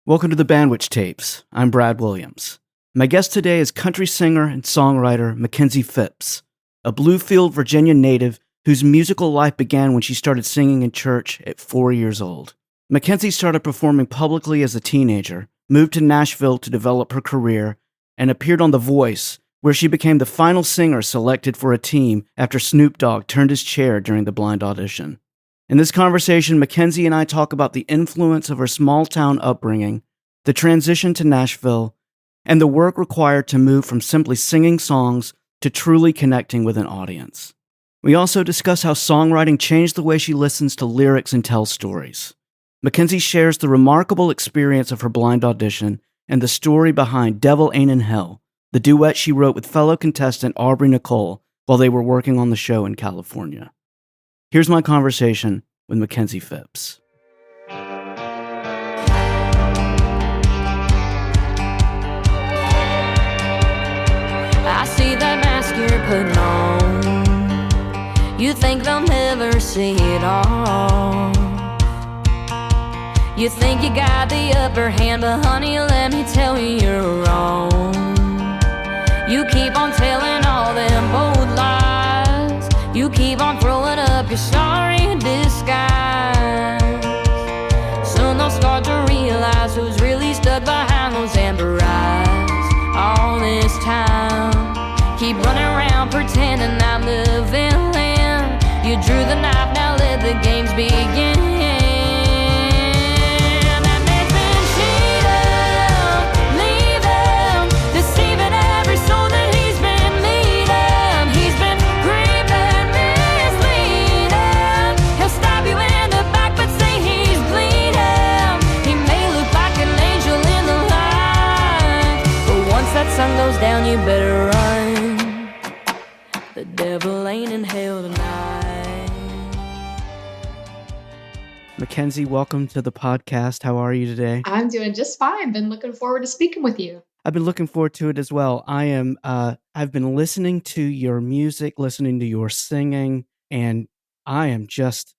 Welcome to the Bandwich Tapes. I'm Brad Williams. My guest today is country singer and songwriter Makenzie Phipps, a Bluefield, Virginia native whose musical life began when she started singing in church at 4 years old. Makenzie started performing publicly as a teenager, moved to Nashville to develop her career, and appeared on The Voice, where she became the final singer selected for a team after Snoop Dogg turned his chair during the blind audition. In this conversation, Makenzie and I talk about the influence of her small-town upbringing, the transition to Nashville, and the work required to move from simply singing songs to truly connecting with an audience. We also discuss how songwriting changed the way she listens to lyrics and tells stories. Makenzie shares the remarkable experience of her blind audition and the story behind Devil Ain't in Hell, the duet she wrote with fellow contestant Aubrey Nicole while they were working on the show in California. Here's my conversation with Makenzie Phipps. I see that mask you're putting on. You think they'll never see it all. You think you got the upper hand, but honey, let me tell you you're wrong. You keep on telling all them bold lies. You keep on throwing up your sorry disguise. Soon they'll start to realize who's really stuck behind those amber eyes. All this time, keep running around pretending I'm the villain. You drew the knife, now let the games begin. Sun goes down, you better run. The devil ain't in hell tonight. Makenzie, welcome to the podcast. How are you today? I'm doing just fine. Been looking forward to speaking with you. I've been looking forward to it as well. I've been listening to your music, listening to your singing, and I am just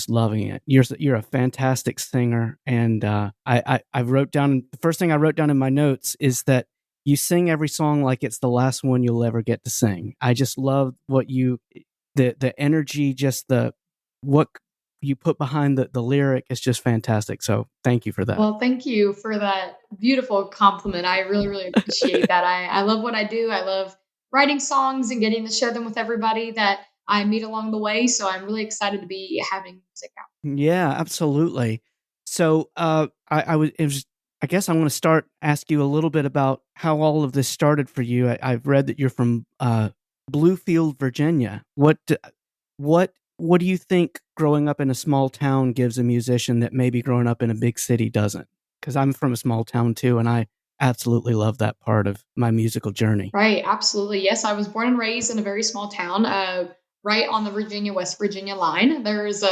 loving it. You're a fantastic singer, and I wrote down, the first thing I wrote down in my notes is that you sing every song like it's the last one you'll ever get to sing. I just love what the energy, just what you put behind the lyric is just fantastic. So thank you for that. Well, thank you for that beautiful compliment. I really, really appreciate that. I love what I do. I love writing songs and getting to share them with everybody that I meet along the way. So I'm really excited to be having music out. Yeah, absolutely. So I guess I want to ask you a little bit about how all of this started for you. I've read that you're from Bluefield, Virginia. What do you think growing up in a small town gives a musician that maybe growing up in a big city doesn't? Because I'm from a small town too, and I absolutely love that part of my musical journey. Right, absolutely. Yes, I was born and raised in a very small town, right on the West Virginia line. There's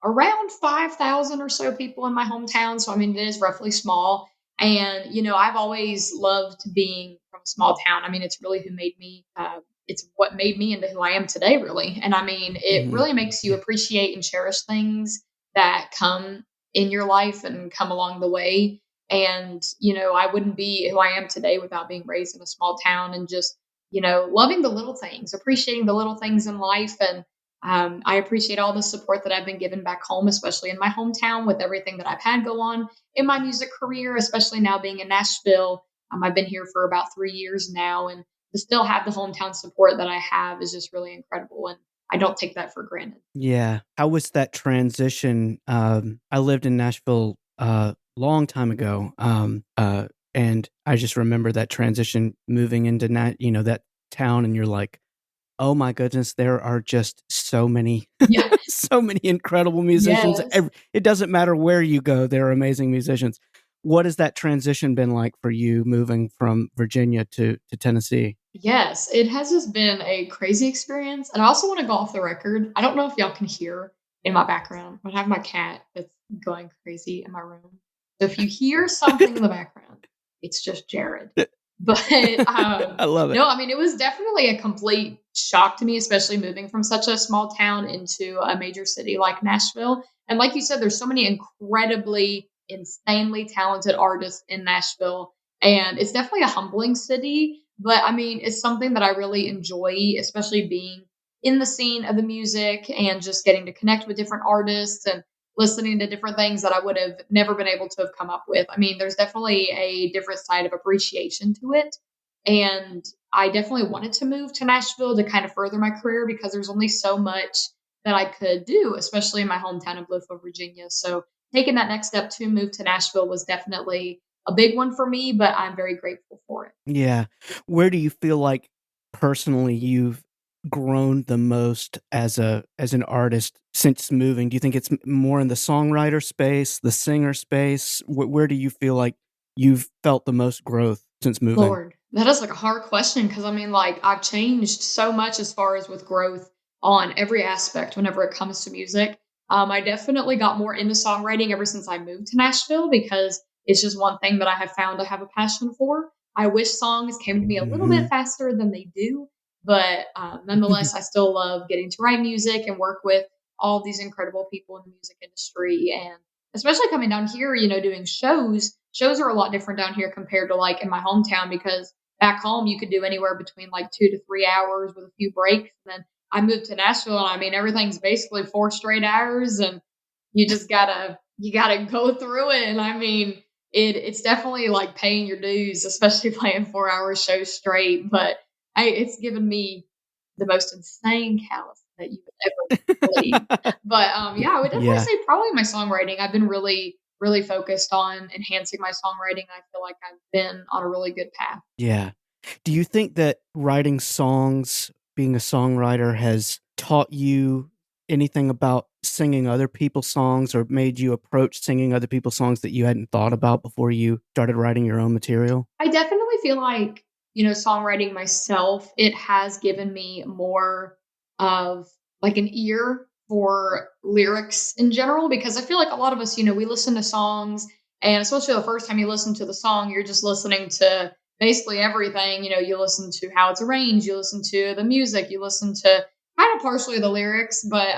around 5,000 or so people in my hometown, so I mean it is roughly small. And, I've always loved being from a small town. I mean, it's really who made me, it's what made me into who I am today, really. And I mean, it really makes you appreciate and cherish things that come in your life and come along the way. And, I wouldn't be who I am today without being raised in a small town and just, loving the little things, appreciating the little things in life. And I appreciate all the support that I've been given back home, especially in my hometown with everything that I've had go on in my music career, especially now being in Nashville. I've been here for about 3 years now, and to still have the hometown support that I have is just really incredible. And I don't take that for granted. Yeah. How was that transition? I lived in Nashville long time ago, and I just remember that transition moving into that town, and you're like, oh my goodness, there are just so many, so many incredible musicians. Yes. It doesn't matter where you go, there are amazing musicians. What has that transition been like for you moving from Virginia to Tennessee? Yes, it has just been a crazy experience. And I also want to go off the record. I don't know if y'all can hear in my background, but I have my cat that's going crazy in my room. So if you hear something in the background, it's just Jared. But I love it. No, I mean, it was definitely a complete shock to me, especially moving from such a small town into a major city like Nashville. And like you said, there's so many incredibly insanely talented artists in Nashville. And it's definitely a humbling city, but I mean, it's something that I really enjoy, especially being in the scene of the music and just getting to connect with different artists and listening to different things that I would have never been able to have come up with. I mean, there's definitely a different side of appreciation to it. And I definitely wanted to move to Nashville to kind of further my career because there's only so much that I could do, especially in my hometown of Bluefield, Virginia. So taking that next step to move to Nashville was definitely a big one for me, but I'm very grateful for it. Yeah. Where do you feel like personally you've grown the most as an artist since moving? Do you think it's more in the songwriter space, the singer space? Where do you feel like you've felt the most growth since moving? Lord, that is like a hard question because I mean, like, I've changed so much as far as with growth on every aspect whenever it comes to music. I definitely got more into songwriting ever since I moved to Nashville because it's just one thing that I have found I have a passion for. I wish songs came to me a little bit Hmm. faster than they do, but nonetheless, I still love getting to write music and work with all these incredible people in the music industry. And especially coming down here, doing shows. Shows are a lot different down here compared to like in my hometown because back home you could do anywhere between like 2 to 3 hours with a few breaks. And then I moved to Nashville and I mean everything's basically 4 straight hours and you gotta go through it. And I mean it's definitely like paying your dues, especially playing 4 hour shows straight. But it's given me the most insane callus that you would ever believe. But yeah, I would definitely Yeah. say probably my songwriting. I've been really focused on enhancing my songwriting. I feel like I've been on a really good path. Yeah. Do you think that writing songs, being a songwriter, has taught you anything about singing other people's songs or made you approach singing other people's songs that you hadn't thought about before you started writing your own material? I definitely feel like, songwriting myself, it has given me more of like an ear for lyrics in general because I feel like a lot of us, we listen to songs and especially the first time you listen to the song, you're just listening to basically everything. You listen to how it's arranged, you listen to the music, you listen to kind of partially the lyrics, but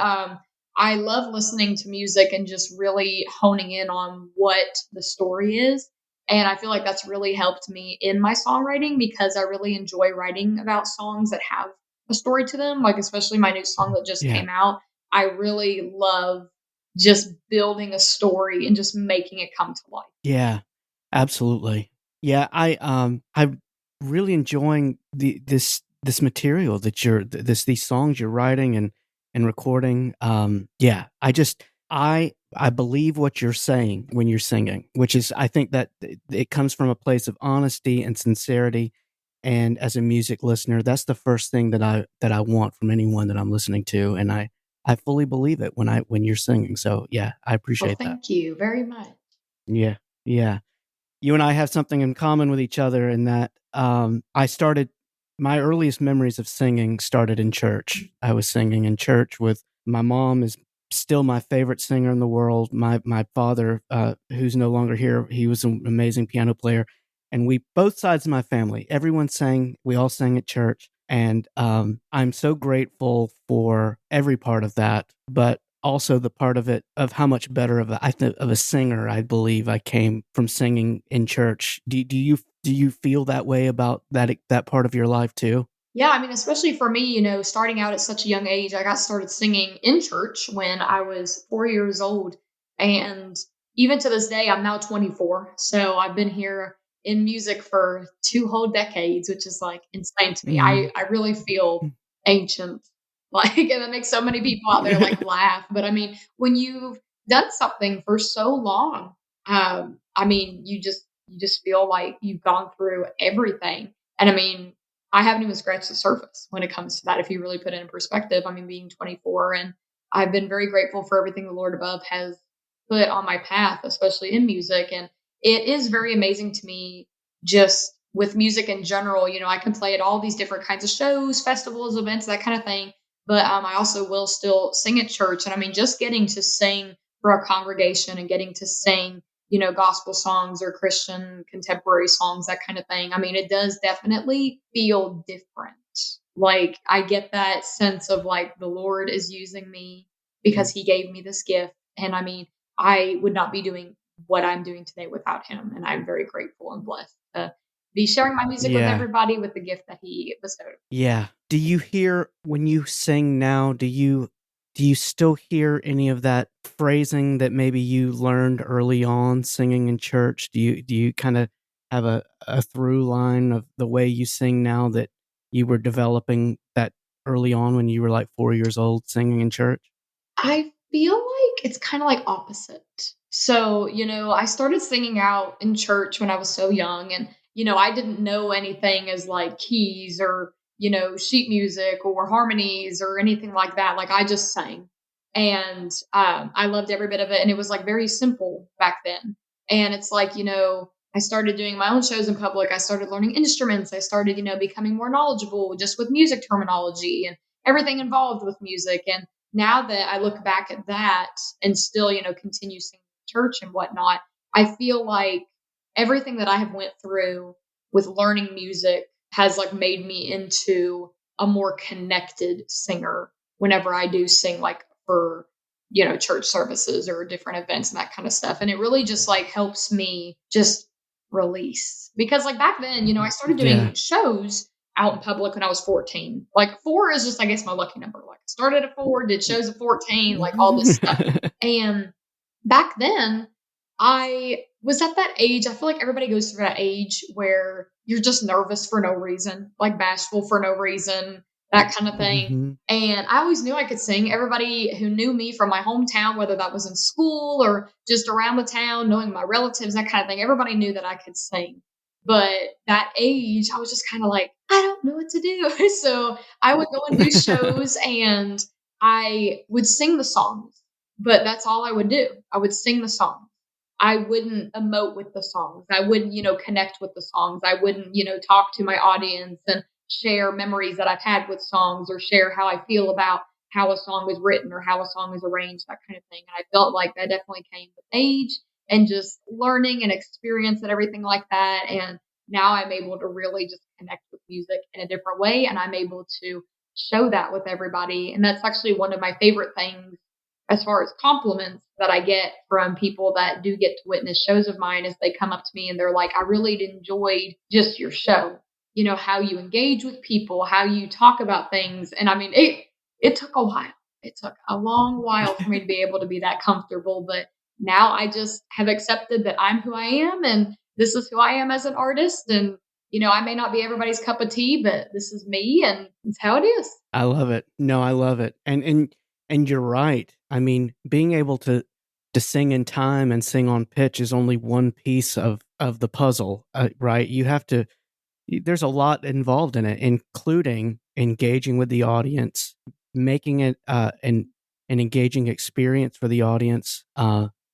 I love listening to music and just really honing in on what the story is. And I feel like that's really helped me in my songwriting because I really enjoy writing about songs that have a story to them. Like, especially my new song that just Yeah. came out. I really love just building a story and just making it come to life. Yeah. Absolutely. Yeah, I'm really enjoying this material that these songs you're writing and recording. Yeah, I believe what you're saying when you're singing, which is I think that it comes from a place of honesty and sincerity. And as a music listener, that's the first thing that I want from anyone that I'm listening to, and I fully believe it when you're singing. So yeah, I Well, appreciate that. thank you very much. Yeah, yeah. You and I have something in common with each other in that I started my earliest memories of singing started in church. I was singing in church with my mom is still my favorite singer in the world. My father, who's no longer here, he was an amazing piano player, and we both sides of my family, everyone sang. We all sang at church, and I'm so grateful for every part of that. But also the part of it of how much better of a singer I believe I came from singing in church. Do you feel that way about that part of your life too? Yeah, I mean, especially for me, starting out at such a young age, I got started singing in church when I was 4 years old. And even to this day, I'm now 24. So I've been here in music for 2 whole decades, which is like insane to me. Mm. I really feel ancient. Like, and that makes so many people out there like laugh. But I mean, when you've done something for so long, I mean, you just feel like you've gone through everything. And I mean, I haven't even scratched the surface when it comes to that. If you really put it in perspective, I mean, being 24 and I've been very grateful for everything the Lord above has put on my path, especially in music. And it is very amazing to me just with music in general. I can play at all these different kinds of shows, festivals, events, that kind of thing. But I also will still sing at church. And I mean, just getting to sing for our congregation and getting to sing gospel songs or Christian contemporary songs, that kind of thing. I mean, it does definitely feel different. Like, I get that sense of like the Lord is using me because he gave me this gift. And I mean, I would not be doing what I'm doing today without him. And I'm very grateful and blessed to be sharing my music with Yeah. everybody with the gift that he bestowed. Yeah. Do you hear when you sing now, do you still hear any of that phrasing that maybe you learned early on singing in church? Do you kind of have a through line of the way you sing now that you were developing that early on when you were like 4 years old singing in church? I feel like it's kind of like opposite. So, I started singing out in church when I was so young. And, I didn't know anything as like keys or, sheet music or harmonies or anything like that. Like I just sang. And I loved every bit of it. And it was like very simple back then. And it's like, I started doing my own shows in public. I started learning instruments. I started, becoming more knowledgeable just with music terminology and everything involved with music. And now that I look back at that and still, continue singing in church and whatnot, I feel like everything that I have went through with learning music has like made me into a more connected singer whenever I do sing like for, church services or different events and that kind of stuff. And it really just like helps me just release because like back then, I started Yeah. doing shows out in public when I was 14. Like 4 is just, I guess, my lucky number. Like I started at 4, did shows at 14, like all this stuff. And back then, I was at that age. I feel like everybody goes through that age where you're just nervous for no reason, like bashful for no reason, that kind of thing. Mhm. And I always knew I could sing. Everybody who knew me from my hometown, whether that was in school or just around the town, knowing my relatives, that kind of thing, everybody knew that I could sing. But that age, I was just kind of like, I don't know what to do. So I would go and do shows and I would sing the songs, but that's all I would do. I would sing the songs. I wouldn't emote with the songs. I wouldn't, connect with the songs. I wouldn't, talk to my audience and share memories that I've had with songs or share how I feel about how a song is written or how a song is arranged, that kind of thing. And I felt like that definitely came with age and just learning and experience and everything like that. And now I'm able to really just connect with music in a different way. And I'm able to show that with everybody. And that's actually one of my favorite things as far as compliments that I get from people that do get to witness shows of mine is they come up to me and they're like, I really enjoyed just your show. How you engage with people, how you talk about things. And I mean, it took a while. It took a long while for me to be able to be that comfortable. But now I just have accepted that I'm who I am and this is who I am as an artist. And, I may not be everybody's cup of tea, but this is me and it's how it is. I love it. No, I love it. And you're right. I mean, being able to sing in time and sing on pitch is only one piece of the puzzle, right? There's a lot involved in it, including engaging with the audience, making it an engaging experience for the audience,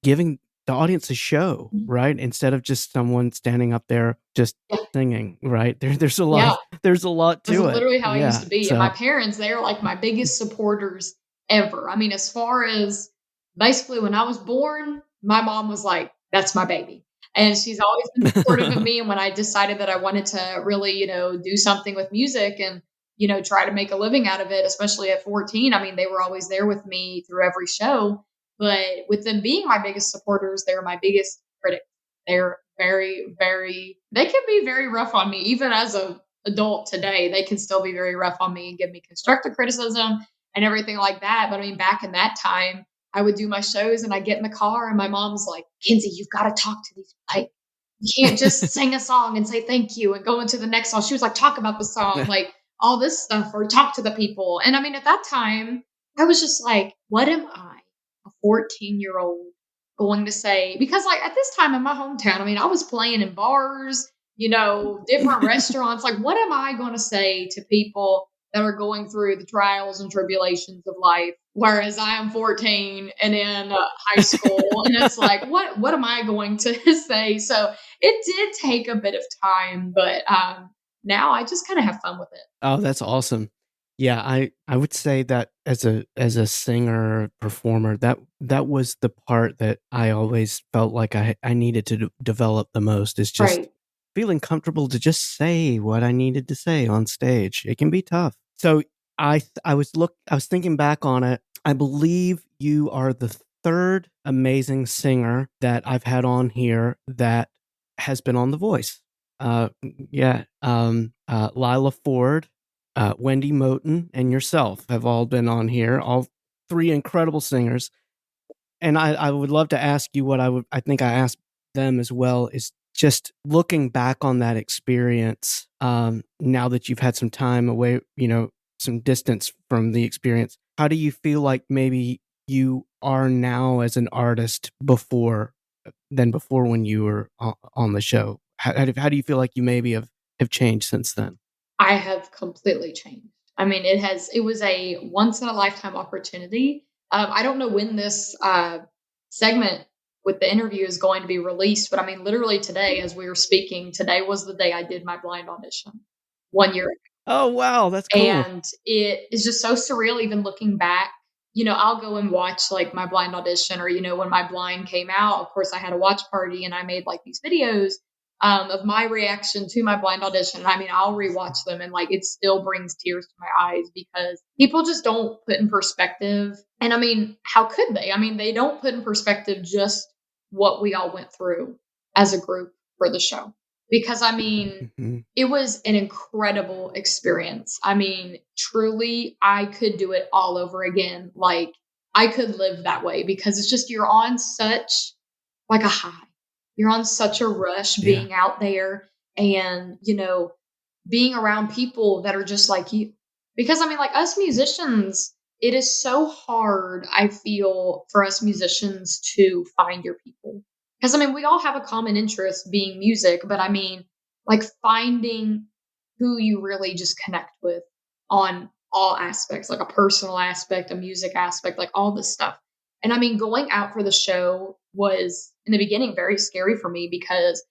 giving the audience a show, right? Instead of just someone standing up there just singing, right? There's a lot. Yeah. There's a lot to That's it. literally how I used to be. So, And my parents, they're like my biggest supporters ever. I mean, as far as basically when I was born, my mom was like, that's my baby. And she's always been supportive of me. And when I decided that I wanted to really, do something with music and, try to make a living out of it, especially at 14, I mean, they were always there with me through every show. But with them being my biggest supporters, they're my biggest critics. They're very, very, they can be very rough on me, even as a adult today. They can still be very rough on me and give me constructive criticism and everything like that. But I mean, back in that time, I would do my shows and I get in the car and my mom's like, Kenzie, you've got to talk to these. Like, you can't just sing a song and say thank you and go into the next song. She was like, talk about the song, like all this stuff, or talk to the people. And I mean, at that time, I was just like, what am I, a 14-year-old, going to say? Because like at this time in my hometown, I mean, I was playing in bars, different restaurants. Like, what am I going to say to people that are going through the trials and tribulations of life, whereas I am 14 and in high school? And it's like, what am I going to say? So it did take a bit of time, but now I just kind of have fun with it. oh, that's awesome. Yeah, I would say that as a singer performer, that was the part that I always felt like I needed to develop the most, is just Right. feeling comfortable to just say what I needed to say on stage. It can be tough. So I was thinking back on it. I believe you are the third amazing singer that I've had on here that has been on The Voice. Lila Ford, Wendy Moten, and yourself have all been on here. All three incredible singers. And I would love to ask you what I think I asked them as well, is just looking back on that experience, now that you've had some time away, some distance from the experience. How do you feel like maybe you are now as an artist than before when you were on the show? How do you feel like you maybe have changed since then? I have completely changed. I mean, it was a once in a lifetime opportunity. I don't know when this segment with the interview is going to be released, but I mean, literally today, as we were speaking, today was the day I did my blind audition 1 year ago. Oh, wow. That's cool. And it is just so surreal, even looking back. I'll go and watch like my blind audition, or, when my blind came out, of course, I had a watch party and I made like these videos of my reaction to my blind audition. I mean, I'll rewatch them and like it still brings tears to my eyes because people just don't put in perspective. And I mean, how could they? I mean, they don't put in perspective just what we all went through as a group for the show. Because I mean, It was an incredible experience. I mean, truly, I could do it all over again. Like, I could live that way because it's just you're on such like a high. You're on such a rush being out there and, being around people that are just like you. Because I mean, like us musicians, it is so hard, I feel, for us musicians to find your people. Because I mean, we all have a common interest being music, but I mean, like finding who you really just connect with on all aspects, like a personal aspect, a music aspect, like all this stuff. And I mean, going out for the show was in the beginning very scary for me because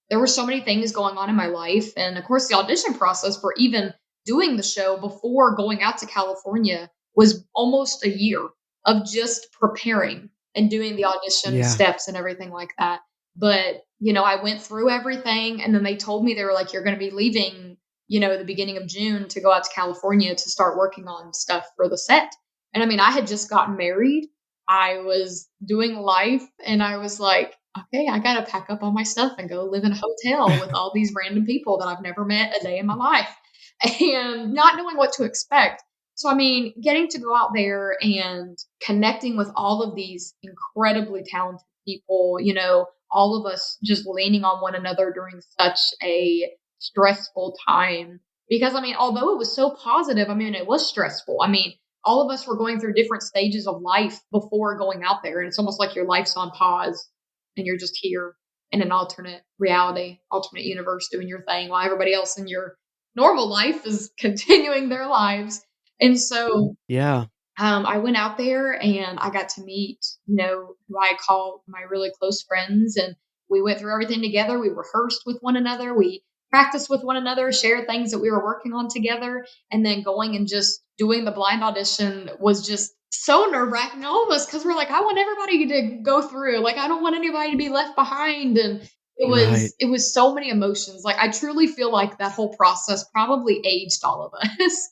there were so many things going on in my life. And of course, the audition process for even doing the show before going out to California was almost a year of just preparing and doing the audition steps and everything like that. But, I went through everything and then they told me, they were like, you're going to be leaving, the beginning of June to go out to California to start working on stuff for the set. And I mean, I had just gotten married. I was doing life and I was like, okay, I got to pack up all my stuff and go live in a hotel with all these random people that I've never met a day in my life and not knowing what to expect. So, I mean, getting to go out there and connecting with all of these incredibly talented people, all of us just leaning on one another during such a stressful time. Because, I mean, although it was so positive, I mean, it was stressful. I mean, all of us were going through different stages of life before going out there. And it's almost like your life's on pause and you're just here in an alternate reality, alternate universe doing your thing while everybody else in your normal life is continuing their lives. And so, I went out there and I got to meet, who I call my really close friends. And we went through everything together. We rehearsed with one another. We practiced with one another, shared things that we were working on together. And then going and just doing the blind audition was just so nerve-wracking, all of us, because we're like, I want everybody to go through. Like, I don't want anybody to be left behind. And it was so many emotions. Like, I truly feel like that whole process probably aged all of us.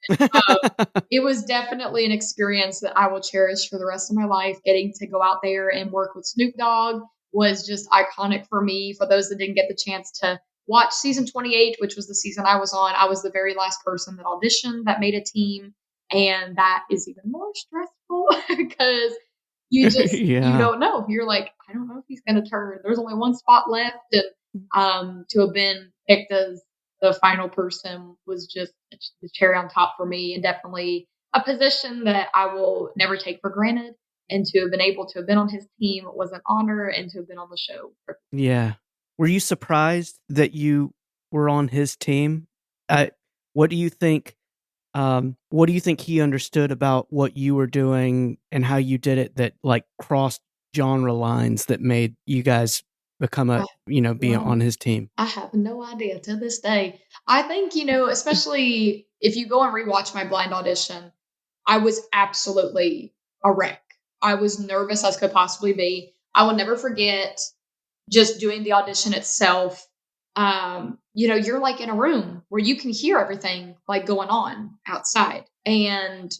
But, it was definitely an experience that I will cherish for the rest of my life. Getting to go out there and work with Snoop Dogg was just iconic for me. For those that didn't get the chance to watch season 28, which was the season I was on, I was the very last person that auditioned that made a team. And that is even more stressful because you just, you don't know. You're like, I don't know if he's going to turn. There's only one spot left. And to have been picked as the final person was just the cherry on top for me, and definitely a position that I will never take for granted. And to have been able to have been on his team was an honor, and to have been on the show. Yeah. Were you surprised that you were on his team? What do you think? What do you think he understood about what you were doing and how you did it that like crossed genre lines that made you guys become be on his team? I have no idea to this day. I think, especially if you go and rewatch my blind audition, I was absolutely a wreck. I was nervous as could possibly be. I will never forget just doing the audition itself. You're like in a room where you can hear everything like going on outside. And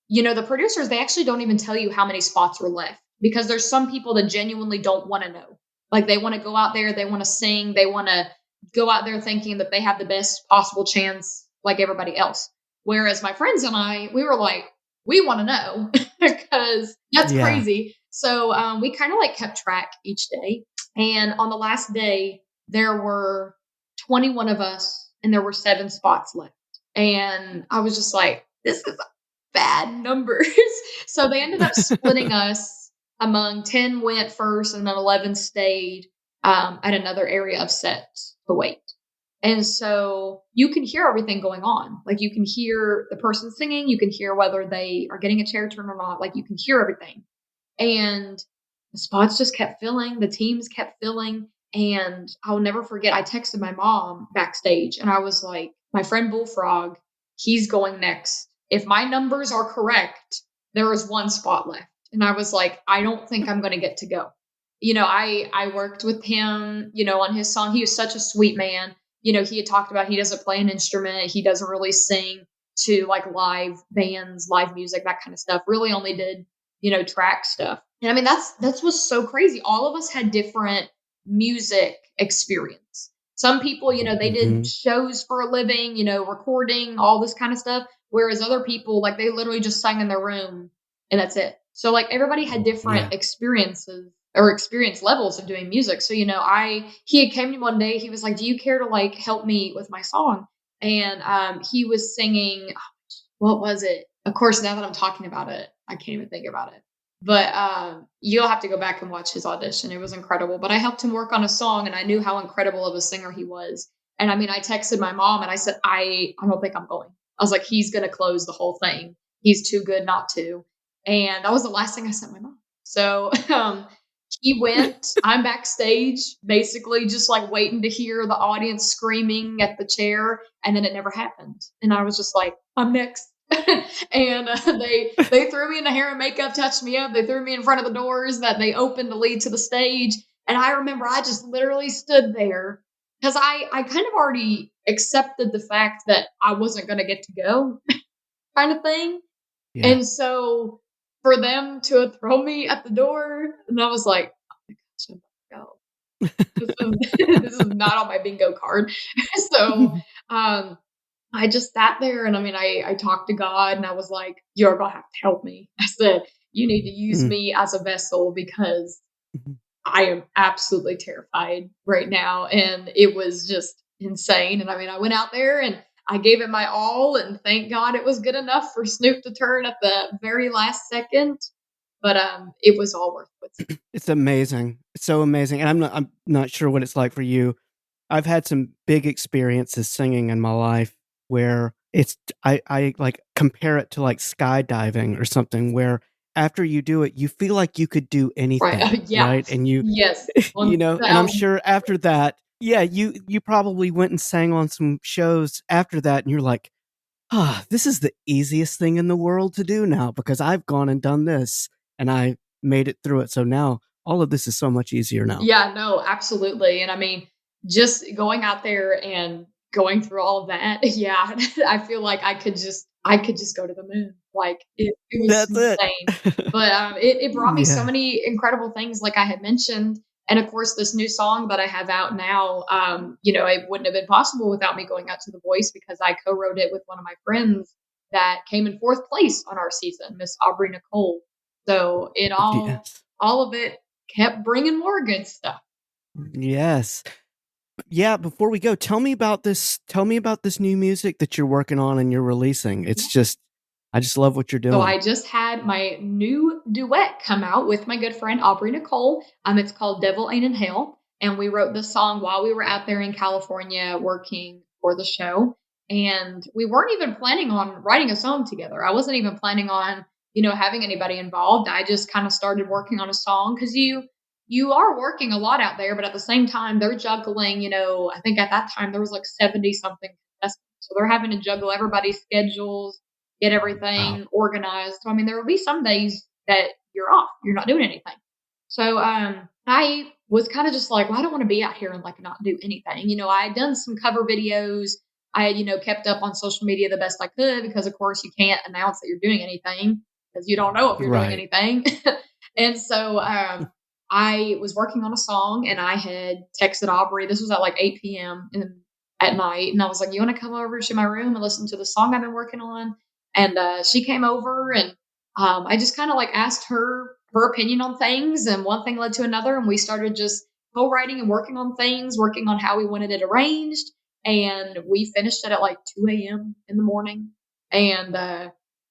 the producers, they actually don't even tell you how many spots were left because there's some people that genuinely don't want to know. Like they want to go out there, they want to sing, they want to go out there thinking that they have the best possible chance like everybody else. Whereas my friends and I, we were like, we want to know because that's Yeah. crazy. So we kind of like kept track each day. And on the last day, there were 21 of us and there were 7 spots left. And I was just like, this is bad numbers. So they ended up splitting us among 10 went first and then 11 stayed at another area of set to wait. And so you can hear everything going on. Like you can hear the person singing, you can hear whether they are getting a chair turn or not. Like you can hear everything. And the spots just kept filling, the teams kept filling. And I'll never forget, I texted my mom backstage and I was like, my friend Bullfrog, he's going next. If my numbers are correct, there is 1 spot left. And I was like, I don't think I'm going to get to go. I worked with him, on his song. He was such a sweet man. He had talked about he doesn't play an instrument. He doesn't really sing to like live bands, live music, that kind of stuff. Really only did, track stuff. And I mean, that's what's so crazy. All of us had different music experience. Some people, they did shows for a living, recording, all this kind of stuff. Whereas other people, like they literally just sang in their room and that's it. So like everybody had different experiences or experience levels of doing music. So, he had came to me one day, he was like, do you care to like help me with my song? And he was singing, what was it? Of course, now that I'm talking about it, I can't even think about it. But you'll have to go back and watch his audition. It was incredible. But I helped him work on a song and I knew how incredible of a singer he was. And I mean, I texted my mom and I said, I don't think I'm going. I was like, he's going to close the whole thing. He's too good not to. And that was the last thing I sent my mom. So he went, I'm backstage, basically just like waiting to hear the audience screaming at the chair. And then it never happened. And I was just like, I'm next. And they threw me in the hair and makeup, touched me up. They threw me in front of the doors that they opened to lead to the stage. And I remember I just literally stood there because I kind of already accepted the fact that I wasn't going to get to go kind of thing. Yeah. And so for them to throw me at the door, and I was like, oh my gosh, I'm going to go. This is not on my bingo card. So I just sat there and I mean, I talked to God and I was like, you're going to have to help me. I said, you need to use me as a vessel because I am absolutely terrified right now. And it was just insane. And I mean, I went out there and I gave it my all and thank God it was good enough for Snoop to turn at the very last second. But it was all worth it. It's amazing. It's so amazing. And I'm not sure what it's like for you. I've had some big experiences singing in my life where I like compare it to like skydiving or something where after you do it, you feel like you could do anything, right? And yes, and I'm sure after that, you probably went and sang on some shows after that and you're like, this is the easiest thing in the world to do now because I've gone and done this and I made it through it. So now all of this is so much easier now. Yeah, no, absolutely. And I mean, just going out there and going through all of that, I feel like I could just go to the moon. Like it was That's insane. But it brought me so many incredible things, like I had mentioned. And of course, this new song that I have out now, it wouldn't have been possible without me going out to The Voice because I co-wrote it with one of my friends that came in 4th place on our season, Miss Aubrey Nicole. So it all of it kept bringing more good stuff. Yes. Yeah, before we go, tell me about this new music that you're working on and you're releasing. It's just I just love what you're doing. So I just had my new duet come out with my good friend Aubrey Nicole. It's called Devil Ain't in Hell. And we wrote this song while we were out there in California working for the show. And we weren't even planning on writing a song together. I wasn't even planning on, having anybody involved. I just kind of started working on a song because you are working a lot out there, but at the same time, they're juggling, I think at that time there was like 70 something contestants. So they're having to juggle everybody's schedules, get everything organized. So, I mean, there will be some days that you're off, you're not doing anything. So I was kind of just like, well, I don't want to be out here and like not do anything. I had done some cover videos. I, kept up on social media the best I could because, of course, you can't announce that you're doing anything because you don't know if you're doing Right. anything. And so I was working on a song and I had texted Aubrey. This was at like 8 p.m. At night. And I was like, you want to come over to my room and listen to the song I've been working on? And she came over and I just kind of like asked her opinion on things. And one thing led to another. And we started just co-writing and working on things, working on how we wanted it arranged. And we finished it at like 2 a.m. in the morning. And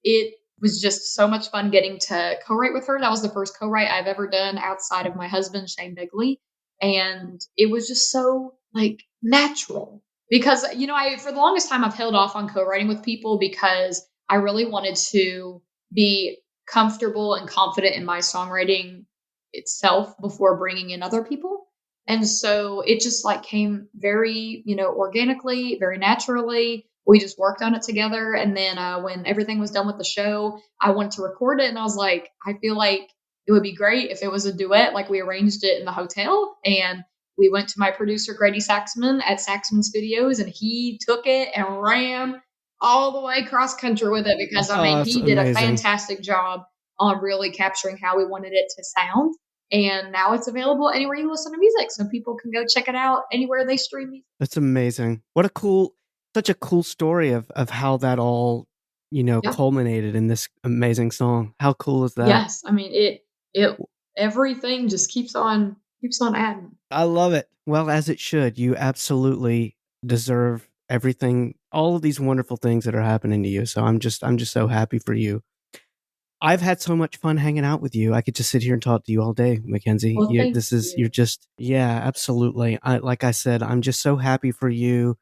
it was just so much fun getting to co-write with her. That was the first co-write I've ever done outside of my husband, Shane Bigley. And it was just so like natural because, for the longest time I've held off on co-writing with people because I really wanted to be comfortable and confident in my songwriting itself before bringing in other people. And so it just like came very, organically, very naturally. We just worked on it together. And then when everything was done with the show, I wanted to record it. And I was like, I feel like it would be great if it was a duet. Like we arranged it in the hotel and we went to my producer, Grady Saxman at Saxman Studios, and he took it and ran all the way cross country with it because, That's he did a amazing. fantastic job on really capturing how we wanted it to sound. And now it's available anywhere you listen to music. So people can go check it out anywhere they stream music. That's amazing. Such a cool story of how that all, culminated in this amazing song. How cool is that? Yes. It everything just keeps on adding. I love it. Well, as it should. You absolutely deserve everything, all of these wonderful things that are happening to you. So I'm just so happy for you. I've had so much fun hanging out with you. I could just sit here and talk to you all day, Makenzie. Well, You're just, yeah, absolutely. Like I said, I'm just so happy for you.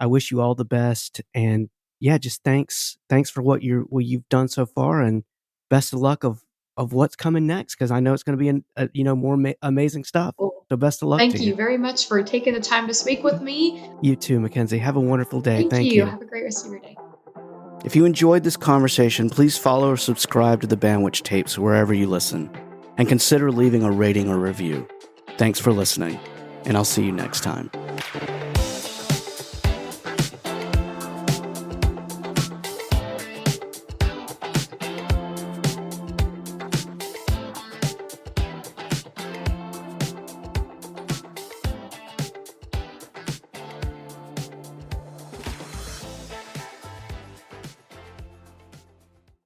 I wish you all the best. And yeah, just thanks for what you've done so far, and best of luck of what's coming next. Cause I know it's going to be more amazing stuff. Well, So best of luck. Thank you very much for taking the time to speak with me. You too, Makenzie. Have a wonderful day. Thank you. Have a great rest of your day. If you enjoyed this conversation, please follow or subscribe to the Bandwich Tapes wherever you listen, and consider leaving a rating or review. Thanks for listening, and I'll see you next time.